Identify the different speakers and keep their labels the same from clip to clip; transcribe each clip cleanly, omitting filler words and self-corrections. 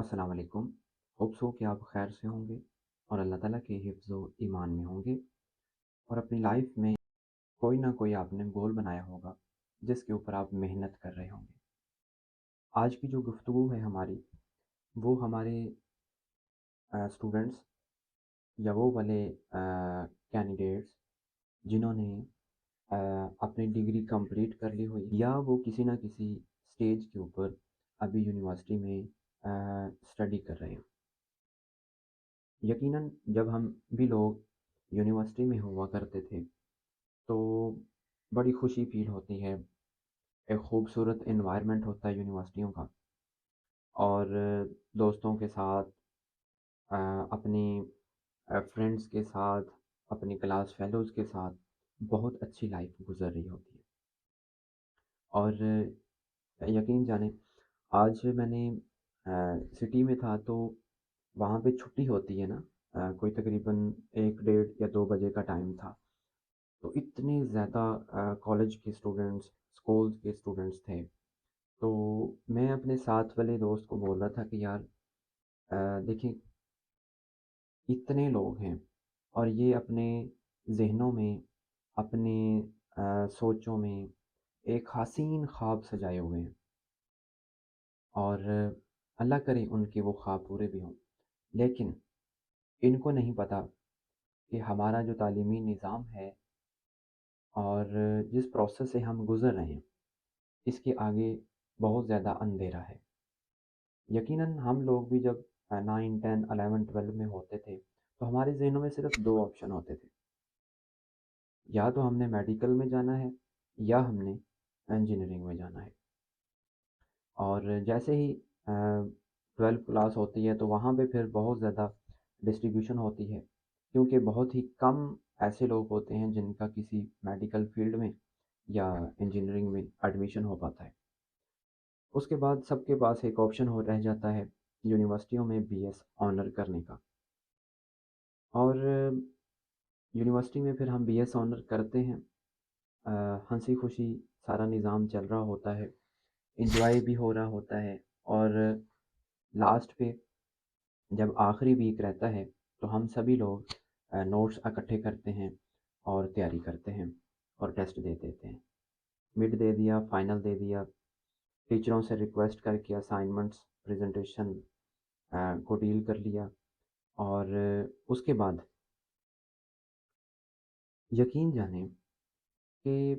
Speaker 1: السلام علیکم۔ ہوپس ہو کہ آپ خیر سے ہوں گے اور اللہ تعالیٰ کے حفظ و ایمان میں ہوں گے، اور اپنی لائف میں کوئی نہ کوئی آپ نے گول بنایا ہوگا جس کے اوپر آپ محنت کر رہے ہوں گے۔ آج کی جو گفتگو ہے ہماری، وہ ہمارے اسٹوڈنٹس یا وہ والے کینڈیڈیٹس جنہوں نے اپنی ڈگری کمپلیٹ کر لی ہوئی، یا وہ کسی نہ کسی اسٹیج کے اوپر ابھی یونیورسٹی میں اسٹڈی کر رہے ہیں۔ یقیناً جب ہم بھی لوگ یونیورسٹی میں ہوا کرتے تھے تو بڑی خوشی فیل ہوتی ہے، ایک خوبصورت انوائرمنٹ ہوتا ہے یونیورسٹیوں کا، اور دوستوں کے ساتھ، اپنی فرینڈس کے ساتھ، اپنی کلاس فیلوز کے ساتھ بہت اچھی لائف گزر رہی ہوتی ہے۔ اور یقین جانیں، آج میں نے سٹی میں تھا تو وہاں پہ چھٹی ہوتی ہے نا، کوئی تقریباً 1 1:30 یا 2 بجے کا ٹائم تھا، تو اتنے زیادہ کالج کے اسٹوڈنٹس، اسکولس کے اسٹوڈنٹس تھے۔ تو میں اپنے ساتھ والے دوست کو بول رہا تھا کہ یار دیکھیں، اتنے لوگ ہیں اور یہ اپنے ذہنوں میں، اپنے سوچوں میں ایک حسین خواب سجائے ہوئے ہیں، اور اللہ کرے ان کے وہ خواب پورے بھی ہوں، لیکن ان کو نہیں پتہ کہ ہمارا جو تعلیمی نظام ہے اور جس پروسیس سے ہم گزر رہے ہیں، اس کے آگے بہت زیادہ اندھیرا ہے۔ یقیناً ہم لوگ بھی جب 9 10 11 12 میں ہوتے تھے تو ہمارے ذہنوں میں صرف 2 آپشن ہوتے تھے، یا تو ہم نے میڈیکل میں جانا ہے یا ہم نے انجینئرنگ میں جانا ہے۔ اور جیسے ہی 12 کلاس ہوتی ہے تو وہاں پہ پھر بہت زیادہ ڈسٹریبیوشن ہوتی ہے، کیونکہ بہت ہی کم ایسے لوگ ہوتے ہیں جن کا کسی میڈیکل فیلڈ میں یا انجینئرنگ میں ایڈمیشن ہو پاتا ہے۔ اس کے بعد سب کے پاس ایک آپشن ہو رہ جاتا ہے یونیورسٹیوں میں بی ایس آنر کرنے کا، اور یونیورسٹی میں پھر ہم بی ایس آنر کرتے ہیں، ہنسی خوشی سارا نظام چل رہا ہوتا ہے، انجوائے بھی ہو رہا ہوتا ہے، اور لاسٹ پہ جب آخری ویک رہتا ہے تو ہم سبھی لوگ نوٹس اکٹھے کرتے ہیں اور تیاری کرتے ہیں اور ٹیسٹ دے دیتے ہیں۔ مڈ دے دیا، فائنل دے دیا، ٹیچروں سے ریکویسٹ کر کے اسائنمنٹس پریزنٹیشن کو ڈیل کر لیا، اور اس کے بعد یقین جانیں کہ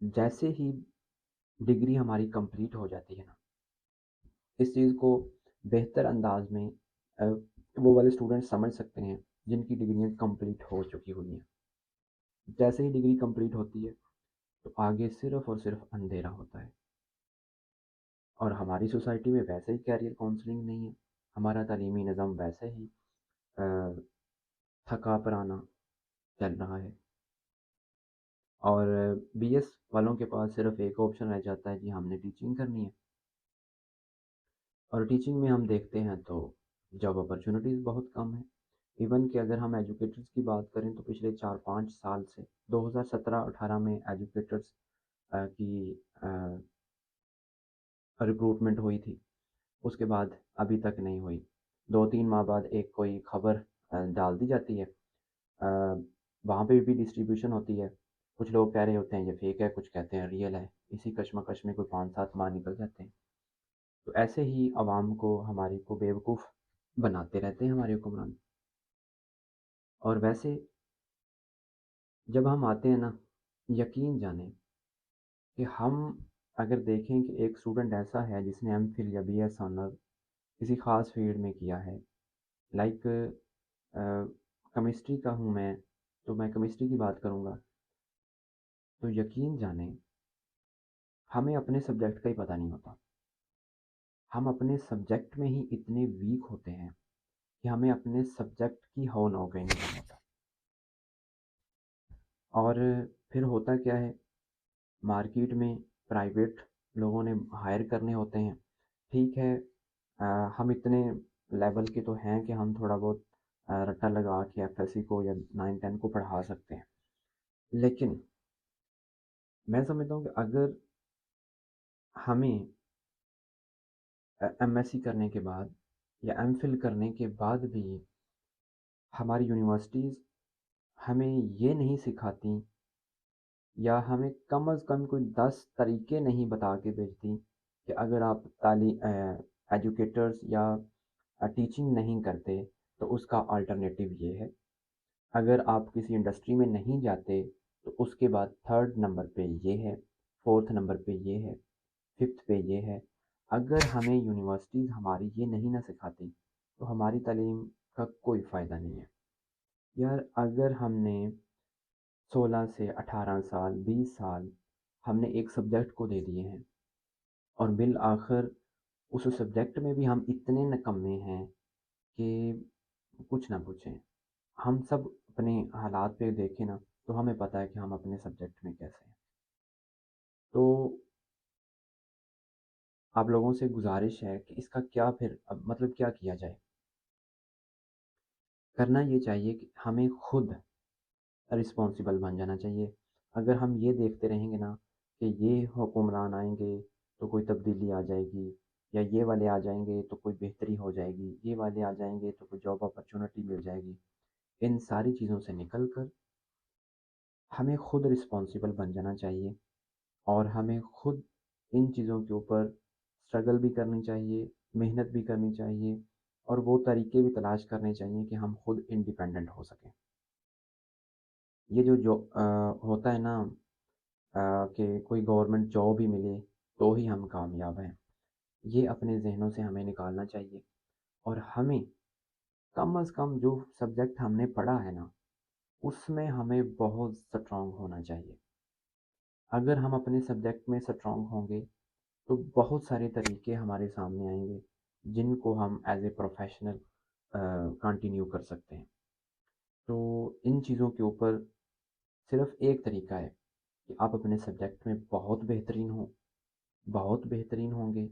Speaker 1: جیسے ہی ڈگری ہماری کمپلیٹ ہو جاتی ہے نا، اس چیز کو بہتر انداز میں وہ والے اسٹوڈنٹ سمجھ سکتے ہیں جن کی ڈگریاں کمپلیٹ ہو چکی ہوئی ہیں۔ جیسے ہی ڈگری کمپلیٹ ہوتی ہے تو آگے صرف اور صرف اندھیرا ہوتا ہے، اور ہماری سوسائٹی میں ویسے ہی کیریئر کاؤنسلنگ نہیں ہے، ہمارا تعلیمی نظام ویسے ہی تھکا پرانا چل رہا ہے، اور بی ایس والوں کے پاس صرف ایک آپشن رہ جاتا ہے، جی ہم نے ٹیچنگ کرنی ہے۔ اور ٹیچنگ میں ہم دیکھتے ہیں تو جاب اپرچونیٹیز بہت کم ہیں، ایون کہ اگر ہم ایجوکیٹرز کی بات کریں تو پچھلے 4 5 سال سے 2017 18 میں ایجوکیٹرز کی ریکروٹمنٹ ہوئی تھی، اس کے بعد ابھی تک نہیں ہوئی۔ 2 3 ماہ بعد ایک کوئی خبر ڈال دی جاتی ہے، وہاں پہ بھی ڈسٹریبیوشن ہوتی ہے، کچھ لوگ کہہ رہے ہوتے ہیں یہ فیک ہے، کچھ کہتے ہیں ریئل ہے، اسی کشمکش میں کوئی 5 7 ماہ نکل جاتے ہیں۔ تو ایسے ہی عوام کو، ہماری کو بیوقوف بناتے رہتے ہیں ہمارے حکمران۔ اور ویسے جب ہم آتے ہیں نا، یقین جانیں کہ ہم اگر دیکھیں کہ ایک اسٹوڈنٹ ایسا ہے جس نے ایم فل یا بی ایس آنر کسی خاص فیلڈ میں کیا ہے، لائک کیمسٹری کا ہوں میں، تو میں کیمسٹری کی بات کروں گا، تو یقین جانیں ہمیں اپنے سبجیکٹ کا ہی پتہ نہیں ہوتا، ہم اپنے سبجیکٹ میں ہی اتنے ویک ہوتے ہیں کہ ہمیں اپنے سبجیکٹ کی ہو نو کا ہی نہیں ہوتا۔ اور پھر ہوتا کیا ہے، مارکیٹ میں پرائیویٹ لوگوں نے ہائر کرنے ہوتے ہیں، ٹھیک ہے، ہم اتنے لیول کے تو ہیں کہ ہم تھوڑا بہت رٹا لگا کے ایف ایس سی کو یا 9 10 کو پڑھا سکتے ہیں، لیکن میں سمجھتا ہوں کہ اگر ہمیں ایم ایس سی کرنے کے بعد یا ایم فل کرنے کے بعد بھی ہماری یونیورسٹیز ہمیں یہ نہیں سکھاتی، یا ہمیں کم از کم کوئی 10 طریقے نہیں بتا کے بھیجتی کہ اگر آپ ایجوکیٹرز یا ٹیچنگ نہیں کرتے تو اس کا آلٹرنیٹیو یہ ہے، اگر آپ کسی انڈسٹری میں نہیں جاتے تو اس کے بعد تھرڈ نمبر پہ یہ ہے، فورتھ نمبر پہ یہ ہے، ففتھ پہ یہ ہے۔ اگر ہمیں یونیورسٹیز ہماری یہ نہیں نہ سکھاتی تو ہماری تعلیم کا کوئی فائدہ نہیں ہے یار۔ اگر ہم نے 16 سے 18 سال 20 سال ہم نے ایک سبجیکٹ کو دے دیے ہیں، اور بالآخر اس سبجیکٹ میں بھی ہم اتنے نکمے ہیں کہ کچھ نہ پوچھیں، ہم سب اپنے حالات پہ دیکھیں نا تو ہمیں پتہ ہے کہ ہم اپنے سبجیکٹ میں کیسے ہیں۔ تو آپ لوگوں سے گزارش ہے کہ اس کا کیا پھر اب مطلب کیا کیا جائے؟ کرنا یہ چاہیے کہ ہمیں خود رسپانسیبل بن جانا چاہیے۔ اگر ہم یہ دیکھتے رہیں گے نا کہ یہ حکمران آئیں گے تو کوئی تبدیلی آ جائے گی، یا یہ والے آ جائیں گے تو کوئی بہتری ہو جائے گی، یہ والے آ جائیں گے تو کوئی جاب اپرچونٹی مل جائے گی، ان ساری چیزوں سے نکل کر ہمیں خود رسپانسیبل بن جانا چاہیے، اور ہمیں خود ان چیزوں کے اوپر اسٹرگل بھی کرنی چاہیے، محنت بھی کرنی چاہیے، اور وہ طریقے بھی تلاش کرنے چاہیے کہ ہم خود انڈیپینڈنٹ ہو سکیں۔ یہ جو ہوتا ہے نا کہ کوئی گورنمنٹ جاب ہی ملے تو ہی ہم کامیاب ہیں، یہ اپنے ذہنوں سے ہمیں نکالنا چاہیے، اور ہمیں کم از کم جو سبجیکٹ ہم نے پڑھا ہے نا اس میں ہمیں بہت اسٹرانگ ہونا چاہیے۔ اگر ہم اپنے سبجیکٹ میں اسٹرانگ ہوں گے تو بہت سارے طریقے ہمارے سامنے آئیں گے جن کو ہم ایز اے پروفیشنل کنٹینیو کر سکتے ہیں۔ تو ان چیزوں کے اوپر صرف ایک طریقہ ہے کہ آپ اپنے سبجیکٹ میں بہت بہترین ہوں، بہت بہترین ہوں گے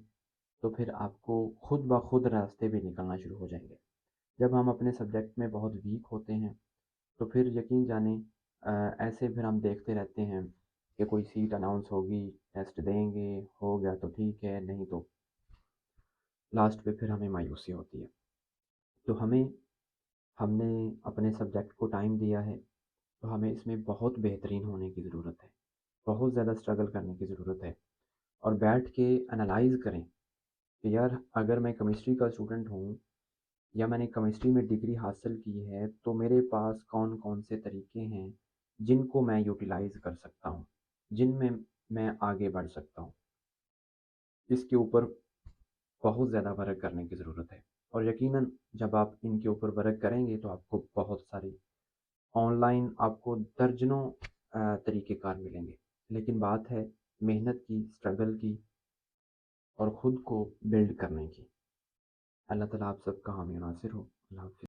Speaker 1: تو پھر آپ کو خود بخود راستے بھی نکلنا شروع ہو جائیں گے۔ جب ہم اپنے سبجیکٹ میں بہت ویک ہوتے ہیں تو پھر یقین جانیں ایسے پھر ہم دیکھتے رہتے ہیں کہ کوئی سیٹ اناؤنس ہوگی، ٹیسٹ دیں گے، ہو گیا تو ٹھیک ہے، نہیں تو لاسٹ پہ پھر ہمیں مایوسی ہوتی ہے۔ تو ہم نے اپنے سبجیکٹ کو ٹائم دیا ہے تو ہمیں اس میں بہت بہترین ہونے کی ضرورت ہے، بہت زیادہ اسٹرگل کرنے کی ضرورت ہے، اور بیٹھ کے انالائز کریں کہ یار اگر میں کیمسٹری کا اسٹوڈنٹ ہوں یا میں نے کیمسٹری میں ڈگری حاصل کی ہے تو میرے پاس کون کون سے طریقے ہیں جن کو میں یوٹیلائز کر سکتا ہوں، جن میں میں آگے بڑھ سکتا ہوں۔ اس کے اوپر بہت زیادہ ورک کرنے کی ضرورت ہے، اور یقیناً جب آپ ان کے اوپر ورک کریں گے تو آپ کو بہت ساری آن لائن آپ کو درجنوں طریقہ کار ملیں گے، لیکن بات ہے محنت کی، اسٹرگل کی، اور خود کو بلڈ کرنے کی۔ اللہ تعالیٰ آپ سب کا حامی و ناصر ہو۔ اللہ حافظ۔